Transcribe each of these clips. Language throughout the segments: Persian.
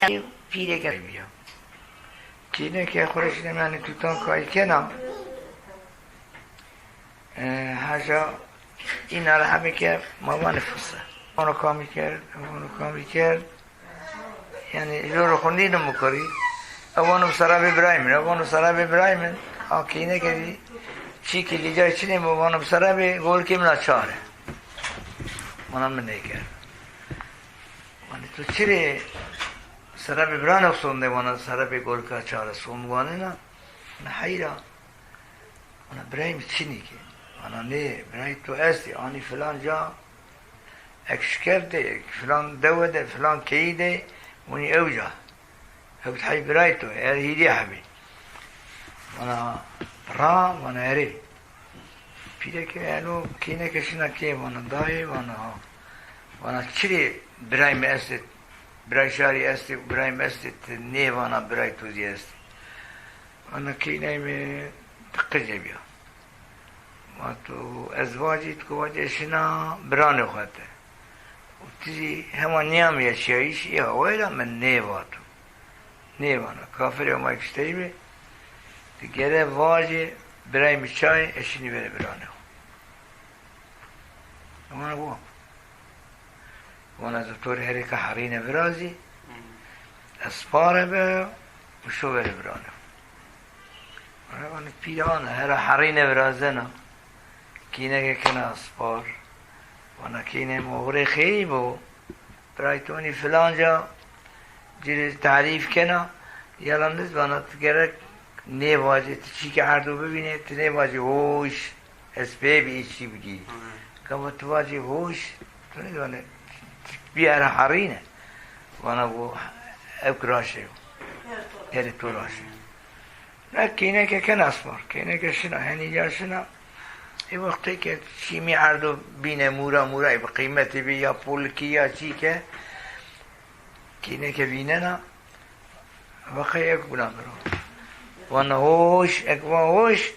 پیره که بیا کینه که خورش نمانی توتان کاری کنم هجا این همه که مامان فسه اونو کامی کرد یعنی رو خوندی نمو اوانو سراب ابراهیم کینه که چی که لیجای چی نمو اوانو سراب گول که منا چاره منم نیکر تو چیره سراب ابراهیم سونده وانا سراب گول که چاره سونوانه نه حیرا وانا ابراهیم چی نیکه وانا نه ابراهیم تو استی آنی فلان جا اکش کرده فلان دوده فلان کیده ونی اوجا هبت حي برايتو هيدي حبي وانا را وانا اري پیره که یعنی کینه کشینا که وانا دای وانا چری برایم است برای شاری است برایم است نه وانا برای توزی است وانا کینه می تقجه بیا و تو ازواجی تو واجه شنا برانه خواهده و تیزی همان نیام یا شیعیش یا ویلا من نه واتو نه وانا کافر ما اکشتری به دیگره واجه برای میچای اشینی بره برانه وانا بو وانا زبطور هری که حرینه برازی اسپاره به وشو بره برانه وانا پیرانه هر حرینه برازه نه کینه که کنه اسپار وانا کینه مغره خیلی بو برای تونی فلان جا جیره تعریف کنه یالان نیست وانا تگره نه واجه چی که هر دو ببینه تو نه واجه هوش اسپه بی چی بگی که تو واجه هوش تو نیست وانا بیاره حرینه وانا بو اکراشه یعنی تو راشه نه کینه که کنه اسپار کینه که شنا هنی جا شنا ای وقتی که چی می عردو بینه مورا به قیمتی بی یا پول کی یا چی که کینه که بینه نا وقتی یک بنا برو وانا هوش اکوا هوش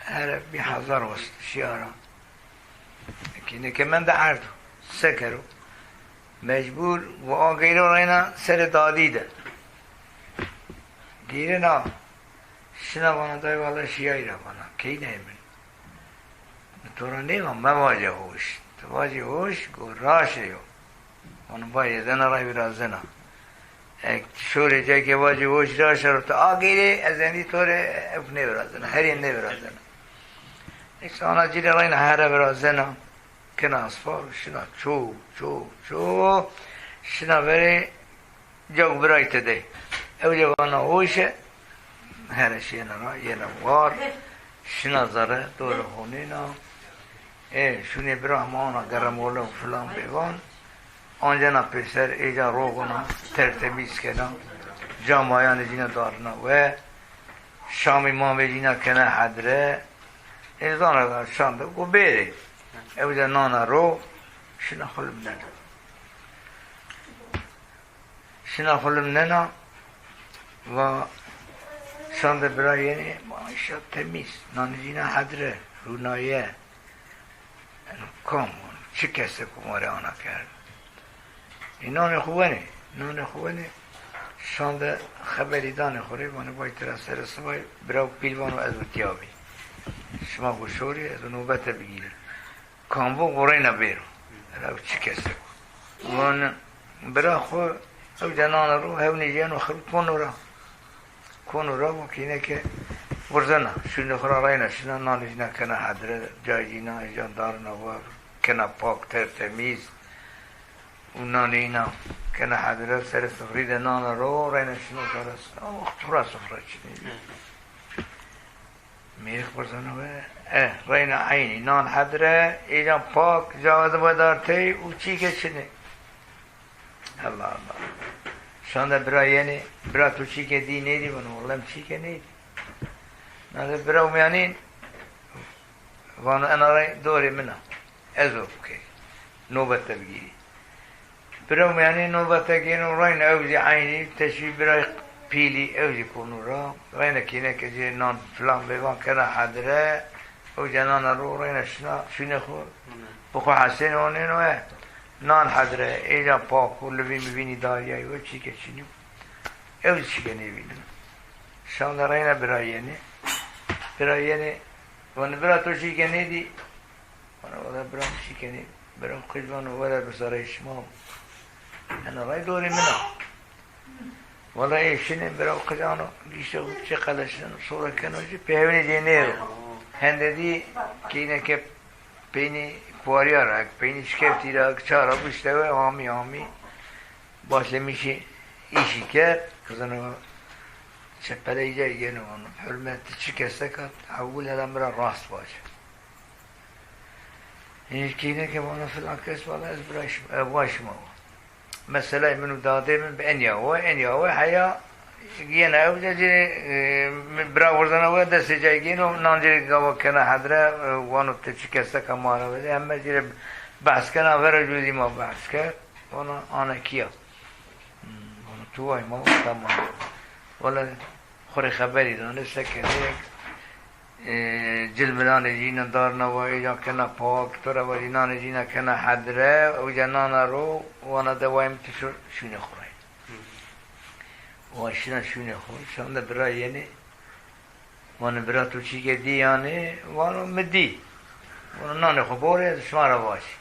هر بی حضر وست شیارا کینه که من ده عردو سکرو مجبور و آگیرو رینا سر دادیده گیره نا شنا وانا دای والا شیایی را وانا کی نیمن تو را نیمم مواجه هوش تو واجه هوش گو راشه یو وانا باید زنه رای برا زنه ایک شوری جای که واجه هوش راشه رو تو آگیره از زنی طوره اف نبرا زنه هرین نبرا زنه ایک سانا جیره راینا هره برا زنه کنه اصفار شنا چو شنا بره جاگ برای تده اوجه وانا هوشه هرش یه نوار شنا زره دور خونه نا شونه برهمانا گرموله و فلان بیوان آنجا نا پسر ایجا روگونا ترتمیز کنا جامعیان جینا دارنا و شامی مامی جینا کنه حدره ایزان را شانده گو بیره اوجا نانا رو شنا خلم ننا و شانده برای یعنی معایشت تمیز نانجینا حدره رونایه کام چه کسی کماره آنها کرد این نان خوبه نه شانده خبری دانه خوری وانه باید تر از سر سبای براو پیلوانو از وطیابی شما گوشوری از نوبت بگیره کام بو غوره نبیرو راو چه کسی وانه برا خو او جنان رو هونی جانو خرد کنو را مکینه که ورزنه شونه خورا راینا شونه نانجینا کنه حدره جایجینا ایجان دارنا و کنه پاک تمیز و نانینا کنه حدره سر سفرید نان رو راینا شونه دارست اختورا سفره چنی میرخ ورزنه و راینا عینی نان حدره ایجان پاک جاوز بادارتی و چی که چنی الله شانده برا تو چی که دی نیدی منو والله چی که نیدی نه برا میانین وانو انا رای دوری منه ازو که نوبت بگیری برا میانین نوبت گیرن راین اوزی عینی تشوی برای پیلی اوزی کنو را راین کینه که جی نان فلان بیوان کنه حدره او جنان رو راین شونه خور بخو حسین اونینوه نان حدره ایجا پاک و لبی میبینی داریایی و چی که چینی او چیکنی بیدم شان راینا برایینه برایینه وان برا تو چیکنی دی وان برا چیکنی برا خیزوان ولا بسرای شما انا رای دوری منا ولا ایشینه برا خیزانو گیشو چه قلشن صورا کنو چه پیونی جینه هندی کینه که پینی کواریا را پینی شکفتی را چارا بشته و آمی باشه میشه ایشی کرد کزنو چپله ایجا یه نوانو حرمت چی کسته کرد اول هدم برا راست باشه این کینه که وانا فلان کس والا از براش ما مثلا منو داده من به انیاوه حیا گینا او جی برا ورزنه و دست جای گینو نانجی گاوا کنه حدره وانو چی کسته که مارا بده همه جیره بحث کنه ورا جودی ما بحث کرد وانا آنه کیا وانا توای ما تمام ولا خوری خبری دانسته که جلبلان جینا دار نوایی جا کنه پاک تو رو وجینان جینا کنه حدره و جنان رو وانا دوایم تشو شونه خوره واشنا شونه خوره شانده برای یعنی وانا برای تو چی که دی یعنی وانا مدی وانا نان خوباره شما رو باشی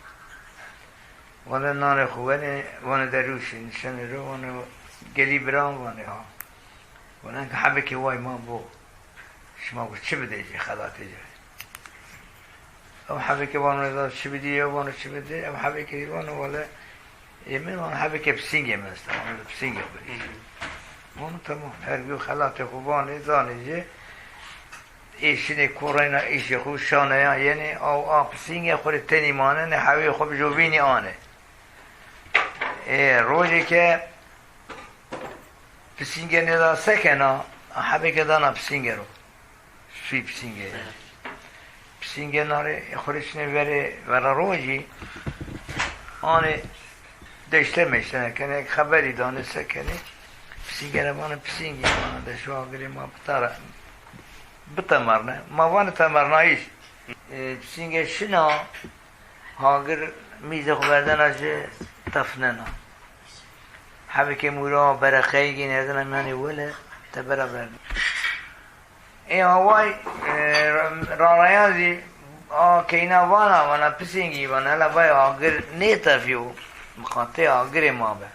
وانا نان خوبه وانا دروش نشانه رو وانا گلی برام وانا ها وانا که حبه که وای ما بو شما گفت چه بده جی خلات جی او حبه که وانا داد چه بدی یا وانا چه بده او حبه که وانا والا یمین وانا حبه که بسینگه منسته وانا بسینگه بریش وانا تمام هرگو خلات خوبانه دانه جی ایشینه کورینا ایشی خوب شانه یعنی او بسینگه خوری تنی مانه نه حبه خوب جوبینی آنه روزی که پسینگه ندا سکنه حبه که دانا پسینگه رو سوی پسینگه ناره خورش نوره ورا روزی آنه دشته میشنه کنه خبری دانه سکنه پسینگه رو مانه پسینگه مانه دشو آگری ما بتمرنه ما وانه تمرنایش پسینگه شنا هاگر میزه خوبردن از تفنه نا حبه که مورا برخی گین ازنا منی وله تبرا برد این هوای رانایازی کینا وانا پسینگی وانا هلا بای آگر نیتفیو مخاطه آگر ما به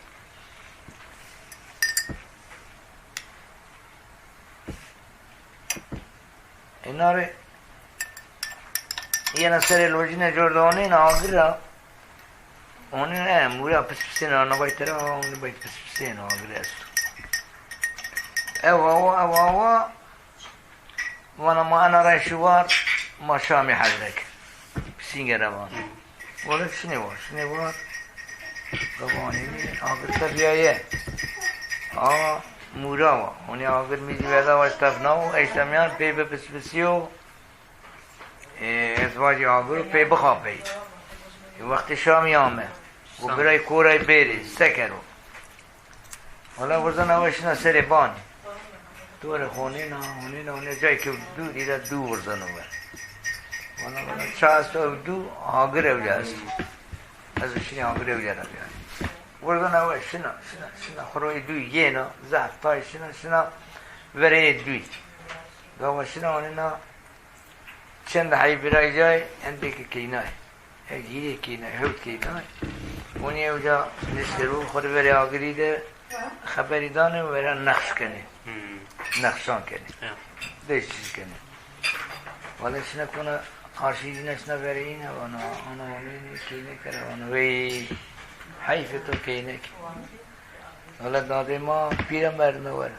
اینا ره یه نصر الوجین جردانه این آگر را اونی نه مورا پسپسین آنا باید تره اونی باید پسپسین آگر است او وانا ما انا رای شوار ما شامی حضرک پسینگه روان ولی شنوار روانی آگر تبیایه مورا اونی آگر میزی ویدا و اشتفناو اشتمیان پی بپسپسیو ازواجی آگر پی بخواب بید وقت شامی آمه و برای کورای بیری سکرو ولی ورزن اوشنا سر بانی دور خونه نه جایی که دو دیده دو ورزن اوه ولی چاست دو آگر اوجاست از وشنی آگر اوجا را بیاد ورزن اوه شنا خروی دو یه نا زفتای شنا وره دوی گاوا شنا ونینا چند حی برای جای انده که کینای گیری کینای هود کینای اونی اوجا نشترو خود وره آگری ده خبری دانه و وره نقش کنه نقشان کنه دیش چیز کنه ولی شنا کنه خارشیدی نشنا وره اینه وانا ولی کینه کنه وانا وی حیف تو کینه کنه ولی داده ما پیرم برمه وره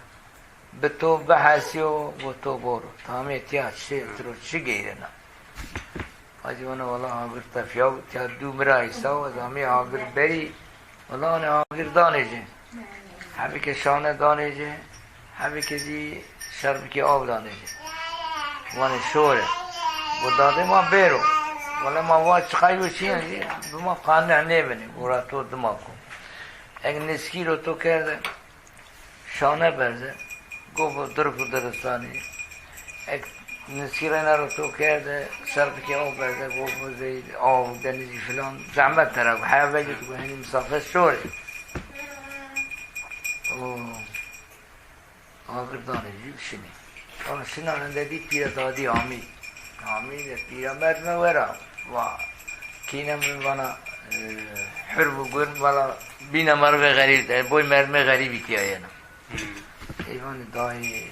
به تو بحثی و تو برو تا همه اتیاد چی گیره نه آجی وانا آگر تفیاو تا دو مرایستا و از همه آگر بری والا آگر دانه جه همه که شانه دانه جه همه که دی شرب که آب دانه جه وانا شوره و داده ما برو والا ما واد چخایی و چی هنگی به ما قانع نبینی برا تو دماغ کن اگه نسکی رو تو کرده شانه برده گفت درک و درستانی اگه نسکی رو رو تو کرده شرب که آب برده گفت زید آب دنیزی فلان زحمت ترک حیا بگید که هنی مسافر شوره آگردانه جیب شنی شناننده دی پیره دادی آمی پیره مرد مورا و کینه من وانا حرب گرم والا بینا مرد غریب بوی مرد غریبی که آینا ایوان دای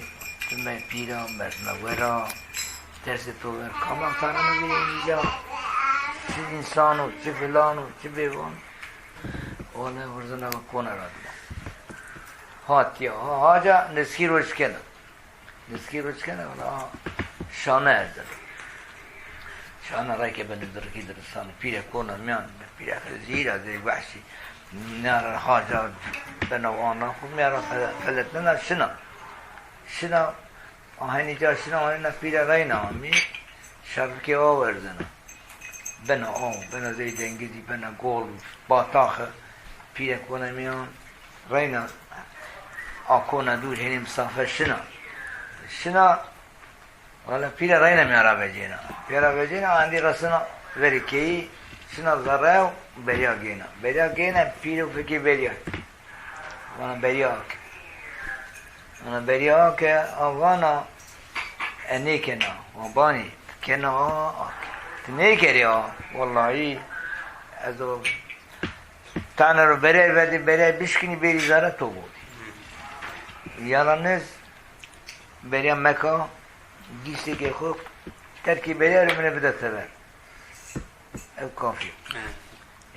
تمه پیره مرد مورا درس تو ور کامان تانه نگه اینجا چه انسانو چه فلانو چه بیوان اوله ورزنه و کونه را دیدم هاتیا هاجا نسکی روش کنه ولی شانه ازده شانه رای که بنده درکی درستانه پیره کنه میان پیره زیر از یک وحشی ناره هاجا بنوانا خوب میاره فلت نه شنا آهنی جا شنا آهنی پیره رای نامی شرب که آوردنه بنا زید انگیزی بنا گول باتاخه پیره کنه میان راینا آکونا دور هنی مسافر شنا والا پیره راینا میارا بجینا اندی رسنا وری کی شنا ذره و بریا گینا پیره و فکی بریا وانا بریا که آوانا نیکنا وابانی کنا نیکری والله ازو تانه رو برای بشکنی بری زاره تو بودی یالانز برای مکا گیستی که خوب ترکی برای رو منه بده تبر او کافی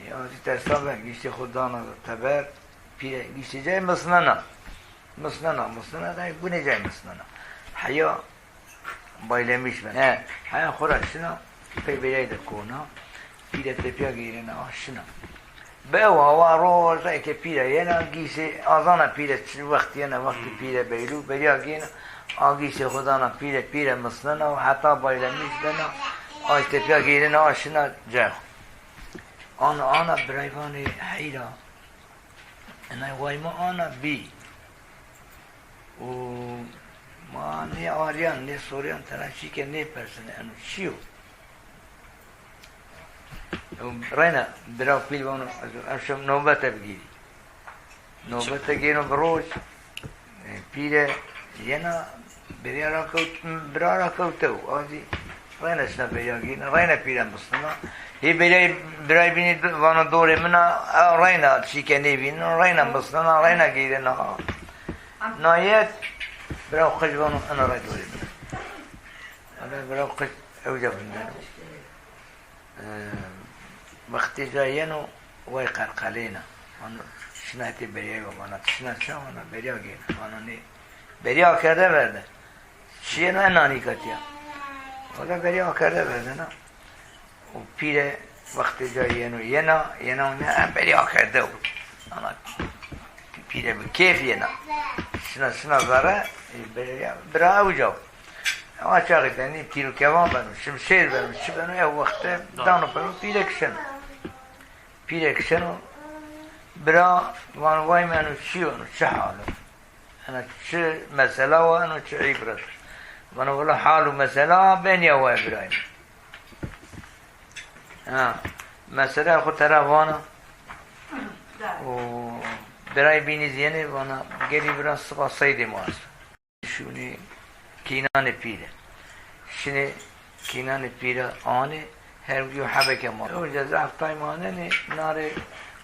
یعنی ترسان بر گیستی خود دانا تبر گیستی جای مسننا دایی بونه جای مسننا حیا بایلمیش من حیا خورشنا پی برای دکونا پیره تپیا گیرنا آشنا به و روزه که پیره ینا گیسی آزانا پیره وقتی پیره بیرو بریا گینا آگیسی خدانا پیره مسننا و حتی بایلمیش دنا آج تپیا گیرنا آشنا جا آنا برایوان حیرا انا وایما آنا بی و ما نی آریان نی سوریان تراشی که نی پرسنه انو چیو راینا برای پیل بانو اشم نوبت گیرم بروش پیره ینا برای را کوتو آزی راینا شنا برای گیرم راینا پیره مستنا هی برای بینید وانا دوره منا راینا چیکه نیبین راینا مستنا راینا گیرنا نایت برای خوش بانو انا رای دوره منا برای خوش اوجا بندنو وقتی جایینو وای قرقلینا آنو شنایتی بریای و بانا شنا آنو بریا گینا آنو نی بریا کرده برده چیه نه نانی کتیا ولی بریا کرده برده نه و پیره وقتی جایینو ینا بریا کرده بود آنو پیره به کیف ینا شنا بره برا اوجا اما چاقی دنی پیرو کوان بنو شمشیر بنو چی بنو یه وقت دانو بنو پیره کشنو برا وانوای منو چیو چه حالو انا چه مسئله و انا چه عبرت وانو ولا حال و مسئله بین یا وای برایم مسئله خود طرف وانا و برای بینی زینه وانا گلی برا سبا سید ماست شونی کینان پیره شنه کینان پیره آنه هر ویو حبک ما او جزا افتای مانه نه ناره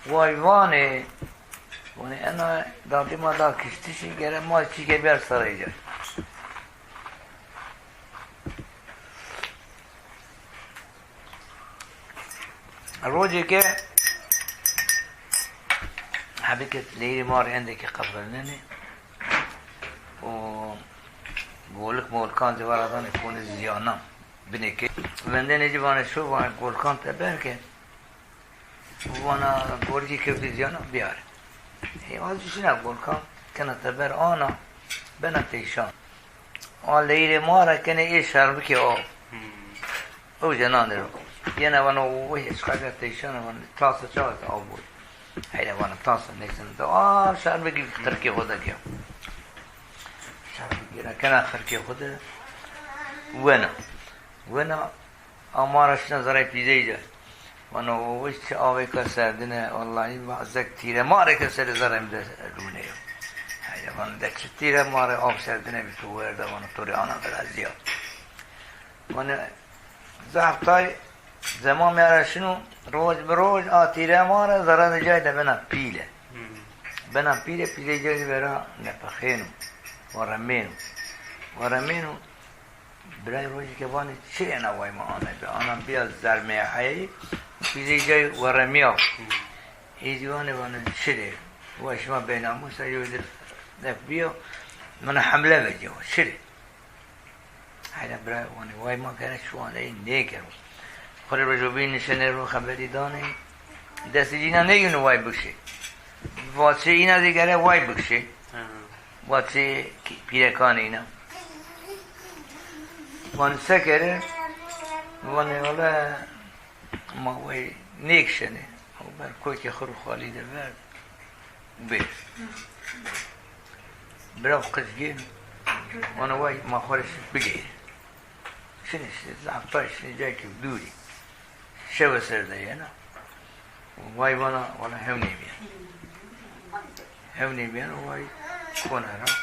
وایوانه ونه انا دادی ما دا کشتیشی گره ما چی که بیار سرای جای روزی که حبکت لیری مار انده که قبر ننه و گولکان زواردان کون زیانم بینه که ونده نجیبانه شو وان گولکان تبر که وانا گورجی که زیانم بیاره ایوازی شنا گولکان کنه تبر آنا بنا تیشان آن لیر ماره کنه ای شرب که او جنان رو یه نوانو وی اشقاق تیشان وان تاسه چاوت آب بود هیده وانا تاسه نیکسن تو شرب که ترکی خوده که شرب کنه خرکی خوده ونا آمارش نظره پیزه جا وانو وش چه آوه که سردنه والله این بعضک تیره ماره که سر زرم ده رونه هیده وان دست تیره ماره آب سرده نمی تو ورده وان طوری آنها برازیا وان زفتای زمان میاره شنو روز بروز تیره ماره زرد جای ده بنا پیله بنا پیله جای برا نپخینو ورمینو برای روزی که وان چه نوای ما آنه به آنم بیا زرمه حیی پیله جای ورمیا ایزی وان چه واش ما بين موسى يودر بيو من حمله بجو شري هذا برا واي ما كان شو انا نيكر خل الرجوبين نشنه رو خبری دانه دست جینا نگینو وای بکشه واسه اینا دیگره وای بکشه واسه پیرکان اینا وان سکره وان ولا ما وای نیک شنه بر کوی که خرو خالی ده ورد بيت براو قزقين وانا واي ما خورش بقير شنش زعبطاش جايك بدوري شو سردي انا واي وانا ولا هوني بيان واي كونا را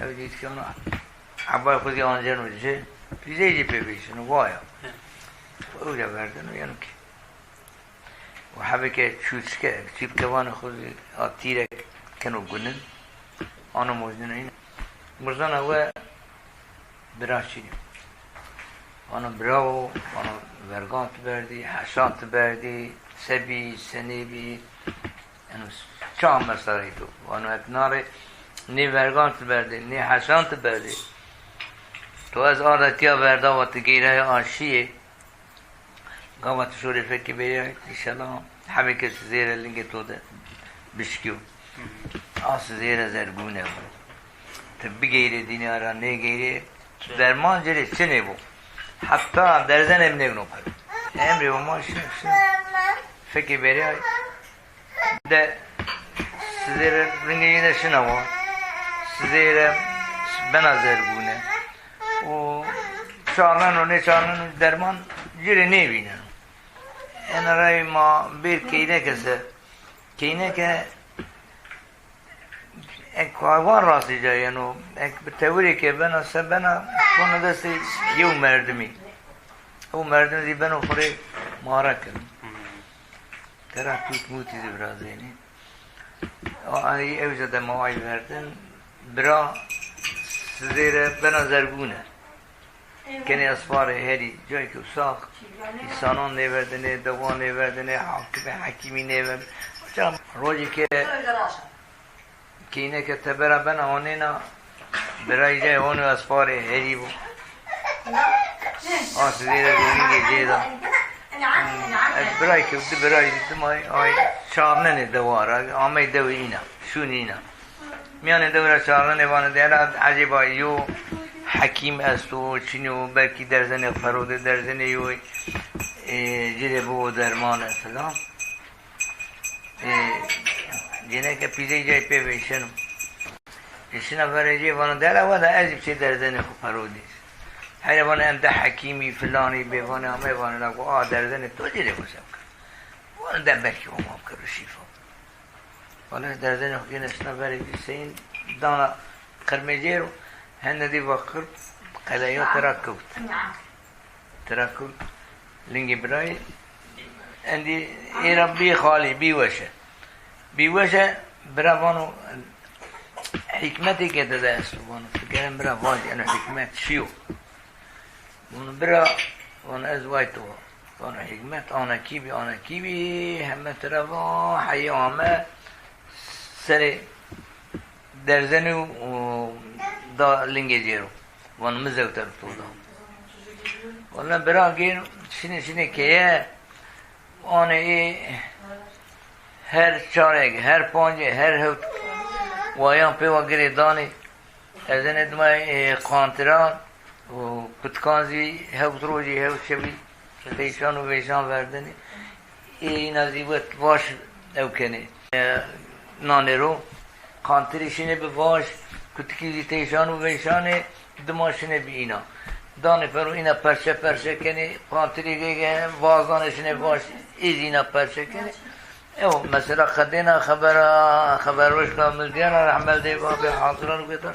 هوديت كونا عباي خذي اون جنو جي بيجي بيبيشن وايا اوجا بردن يانوكي وحبك شوتش كده تجيب كمان خذ تيرك كانوا جنن أنا موجودين مرزانا هو براشيني أنا براو أنا ورقان تبردي حشان تبردي سبي سنيبي أنا شام مساريتو وأنا أكناري ني ورقان تبردي ني حشان تبردي تو از آرتیا وردا و تگیره آشیه قامت شوری فکر بیایی ایشالا همه کس زیر لنگ تو ده بشکیو آس زیر زرگونه بود تو بگیره دینی را نگیره درمان جری چنه بود حتی درزن ام نگنو پر امری و ما شنو فکر بیایی ده زیر لنگی ده شنو بود زیر بنا زرگونه و چالن و نه چالن درمان جری نبینن این رای ما بیر کینه که یک کاروان راستی جایی نو یک بتوری که بنا سبنا کنه دستی یو مردمی او مردم دی بنا خوری مارا کن ترا توت موتی دی برازینی آنی اوجد ماهی بردن برا زیر بنا زرگونه کنی اسفار هری جایی که ساخ انسانان نیوردنه دوان نیوردنه حکیمی نیوردنه روزی که اینه که تبرا بنا آنینا برای جای اونو اسفار هری بود آسدیر رونینگی جیدا برای که برای دیدم آی چارنه دواره آمه دو اینا شون اینا میانه دوره چارنه وانه دیره عجیبا یو حکیم است و چینو برکی درزن فروده درزن یو جیره بو درمان فلان جنه که پیزه جای پی بیشنو ایشنا فرجی وانه دیره واده عجیب چه درزن خو فروده هر وانه امده حکیمی فلانی بیوانه همه وانه نگو درزن تو جیره بو سب کن وانه ده برکی امام کرو شیفا وانه درزن خو کنه ایشنا فرجی سین دانا قرمجه رو هنده دی وقر قلعیو ترکوت لنگی برای اندی ایرا بی خالی بی وشه برا وانو حکمتی که داده است وانو فکرم برا واجی انو حکمت شیو وانو برا وانو از وایتو وانو حکمت آنا کیبی همه طرفا حی آمه سر درزنو دا لنگی جیرو وان مزوتر تو دا وانا برا گیر شنه که یه آنه ای هر چارگ هر پانجه هر هفت وایان پی وگری دانی از این ادمای قانتران و کتکانزی هفت روزی هفت شبی تیشان و ویشان وردنی این ازیبت واش او کنی نانه رو قانتریشینه به واش کتکیزی تیشان و ویشانه دماشنه بی اینا دانه فرو اینا پرشه کنی قانتری که وازانشنه باش ایز اینا پرشه کنی ايوه مثلا خدينا خبر وش كان مدينا العمل دي بابي حاضرا وكده